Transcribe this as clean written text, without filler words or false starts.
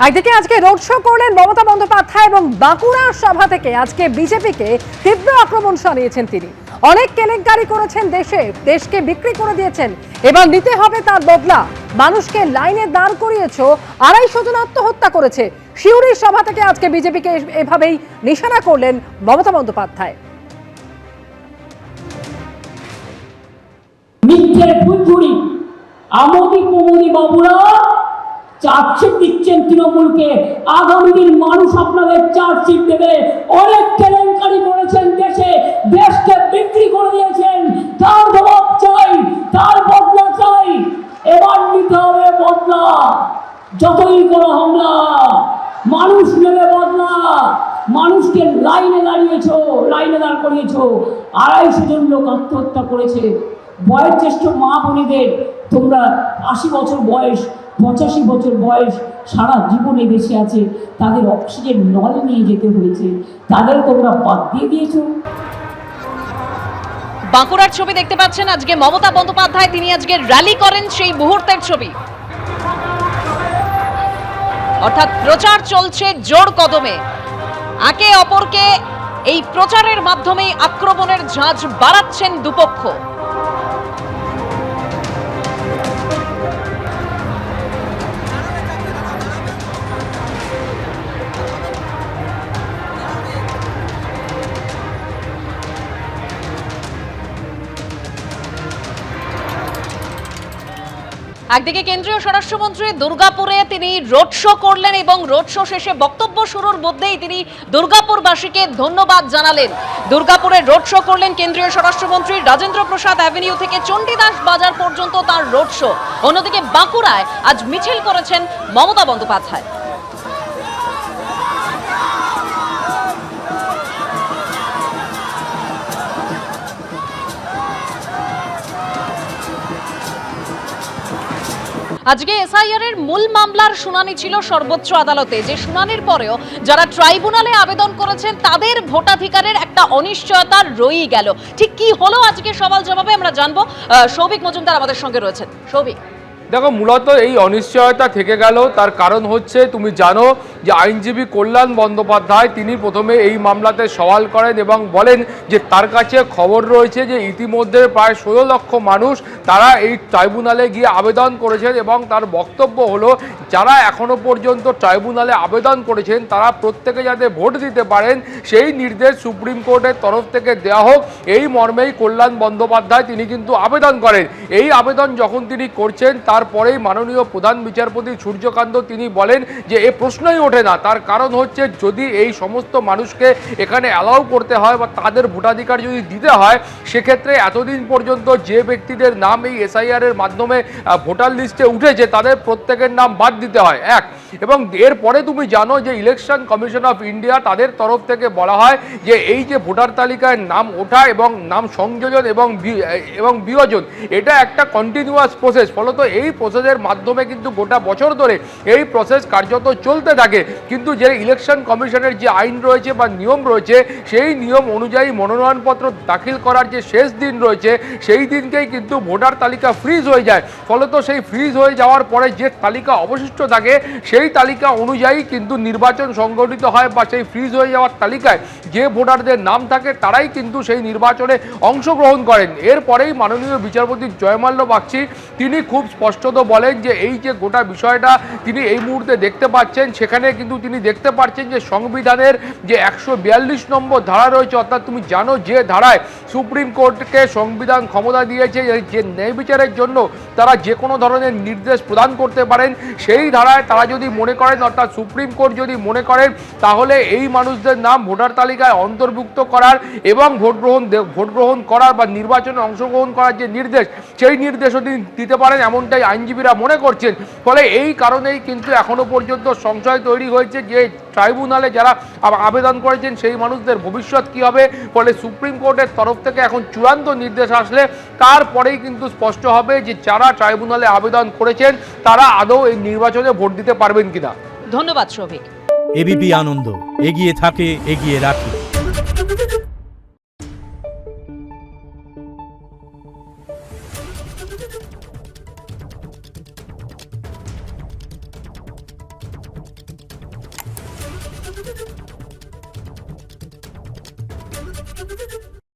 একদিকে আজকে road show করলেন মমতা বন্দ্যোপাধ্যায় এবং বাঁকুড়া সভা থেকে আজকে বিজেপিকে তীব্র আক্রমণ শানিয়েছেন তিনি। অনেক কেলেঙ্কারি করেছেন, দেশকে বিক্রি করে দিয়েছেন, এবার নিতে হবে তার বদলা। মানুষকে লাইনে দাঁড় করিয়েছো, 250 জন আত্মহত্যা করেছে। সিউড়ির সভা থেকে আজকে বিজেপিকে এভাবেই নিশানা করলেন মমতা বন্দ্যোপাধ্যায়। মিথ্যের ফুলঝুরি আমোদি প্রমোদি বাবুরা চার্জশিট দিচ্ছেন তৃণমূলকে। আগামী দিন মানুষ আপনাদের চার্জশিট দেবে। অনেক কেলেঙ্কারি করেছেন, দেশকে বিক্রি করে দিয়েছেন। তার জবাব চাই, তার বদলা চাই। এবার নিতে হবে বদলা। যতই করো হামলা, মানুষ নেবে বদলা। মানুষকে লাইনে দাঁড় করিয়েছো। 250 জন লোক আত্মহত্যা করেছে। বয়োজ্যেষ্ঠ মা বোনেদের, তোমরা 80 বছর বয়স, 85 বছর বয়স, সারা জীবনে দেশে আছে, তাদের অক্সিজেন নল নিয়ে যেতে হয়েছে, তাদের তোমরা বাদ দিয়ে দিয়েছো। বাঁকুড়ার ছবি দেখতে পাচ্ছেন, আজকে মমতা বন্দ্যোপাধ্যায় তিনি আজকে র্যালি করেন, সেই মুহূর্তের ছবি। অর্থাৎ প্রচার চলছে জোর কদমে, একে অপরকে এই প্রচারের মাধ্যমে আক্রমণের ঝাঁজ বাড়াচ্ছেন দুপক্ষ। একদিকে কেন্দ্রীয় স্বরাষ্ট্রমন্ত্রী দুর্গাপুরে তিনি রোড শো করলেন এবং রোড শো শেষে বক্তব্য শুরুর মধ্যেই তিনি দুর্গাপুরবাসীকে ধন্যবাদ জানালেন। দুর্গাপুরে রোড শো করলেন কেন্দ্রীয় স্বরাষ্ট্রমন্ত্রী। রাজেন্দ্র প্রসাদ অ্যাভিনিউ থেকে চণ্ডীদাস বাজার পর্যন্ত তার রোড শো। অন্যদিকে বাঁকুড়ায় আজ মিছিল করেছেন মমতা বন্দ্যোপাধ্যায়। আজকে এসআইআর এর মূল মামলার শুনানি ছিল সর্বোচ্চ আদালতে। যে শুনানির পরেও যারা ট্রাইব্যুনালে আবেদন করেছেন তাদের ভোটাধিকারের একটা অনিশ্চয়তা রয়েই গেল। ঠিক কি হলো আজকে সওয়াল জবাবে আমরা জানবো। সৌভিক মজুমদার আমাদের সঙ্গে রয়েছেন। সৌভিক, দেখো, মূলত এই অনিশ্চয়তা থেকে গেল, তার কারণ হচ্ছে তুমি জানো যে আইনজীবী কল্যাণ বন্দ্যোপাধ্যায় তিনি প্রথমে এই মামলাতে সওয়াল করেন এবং বলেন যে তার কাছে খবর রয়েছে যে ইতিমধ্যে প্রায় 16 লক্ষ মানুষ তারা এই ট্রাইব্যুনালে গিয়ে আবেদন করেছেন এবং তার বক্তব্য হলো যারা এখনো পর্যন্ত ট্রাইব্যুনালে আবেদন করেছেন তারা প্রত্যেকে যাতে ভোট দিতে পারেন সেই নির্দেশ সুপ্রিম কোর্টের তরফ থেকে দেওয়া হোক, এই মর্মেই কল্যাণ বন্দ্যোপাধ্যায় তিনি কিন্তু আবেদন করেন। এই আবেদন যখন তিনি করছেন তারপরেই মাননীয় প্রধান বিচারপতি সূর্যকান্ত তিনি বলেন যে এ প্রশ্নই ওঠে না। তার কারণ হচ্ছে যদি এই সমস্ত মানুষকে এখানে অ্যালাউ করতে হয় বা তাদের ভোটাধিকার যদি দিতে হয়, সেক্ষেত্রে এতদিন পর্যন্ত যে ব্যক্তিদের নাম এই এসআইআর এর মাধ্যমে ভোটার লিস্টে উঠেছে তাদের প্রত্যেকের নাম বাদ দিতে হয়। এবং এরপরে তুমি জানো যে ইলেকশন কমিশন অফ ইন্ডিয়া তাদের তরফ থেকে বলা হয় যে এই যে ভোটার তালিকায় নাম ওঠা এবং নাম সংযোজন এবং বিয়োজন এটা একটা কন্টিনিউয়াস প্রসেস। ফলত এই প্রসেসের মাধ্যমে কিন্তু গোটা বছর ধরে এই প্রসেস কার্যত চলতে থাকে। কিন্তু যে ইলেকশন কমিশনের যে আইন রয়েছে বা নিয়ম রয়েছে সেই নিয়ম অনুযায়ী মনোনয়নপত্র দাখিল করার যে শেষ দিন রয়েছে সেই দিনকেই কিন্তু ভোটার তালিকা ফ্রিজ হয়ে যায়। ফলত সেই ফ্রিজ হয়ে যাওয়ার পরে যে তালিকা অবশিষ্ট থাকে সেই তালিকা অনুযায়ী কিন্তু নির্বাচন সংগঠিত হয় বা সেই ফ্রিজ হয়ে যাওয়ার তালিকায় যে ভোটারদের নাম থাকে তারাই কিন্তু সেই নির্বাচনে অংশগ্রহণ করেন। এরপরেই মাননীয় বিচারপতি জয়মাল্য বাগচি তিনি খুব স্পষ্টত বলেন যে এই যে গোটা বিষয়টা তিনি এই মুহূর্তে দেখতে পাচ্ছেন, সেখানে কিন্তু তিনি দেখতে পাচ্ছেন যে সংবিধানের যে 142 নম্বর ধারা রয়েছে, অর্থাৎ তুমি জানো যে ধারায় সুপ্রিম কোর্টকে সংবিধান ক্ষমতা দিয়েছে যে ন্যায় বিচারের জন্য তারা যে কোনো ধরনের নির্দেশ প্রদান করতে পারেন, সেই ধারায় তারা যদি মনে করেন, অর্থাৎ সুপ্রিম কোর্ট যদি মনে করেন তাহলে এই মানুষদের নাম ভোটার তালিকায় অন্তর্ভুক্ত করার এবং ভোট গ্রহণ করার বা নির্বাচনে অংশগ্রহণ করার যে নির্দেশ সেই নির্দেশও তিনি দিতে পারেন, এমনটাই আইনজীবীরা মনে করছেন। ফলে এই কারণেই কিন্তু এখনো পর্যন্ত সংশয় তৈরি হয়েছে যে ট্রাইব্যুনালে যারা আবেদন করেছেন সেই মানুষদের ভবিষ্যৎ কী হবে। ফলে সুপ্রিম কোর্টের তরফ থেকে এখন চূড়ান্ত নির্দেশ আসলে তারপরেই কিন্তু স্পষ্ট হবে যে যারা ট্রাইব্যুনালে আবেদন করেছেন তারা আদৌ এই নির্বাচনে ভোট দিতে পারবেন কিনা। ধন্যবাদ সৌভিক। এবিপি আনন্দ, এগিয়ে থাকে, এগিয়ে রাখে। দেখুন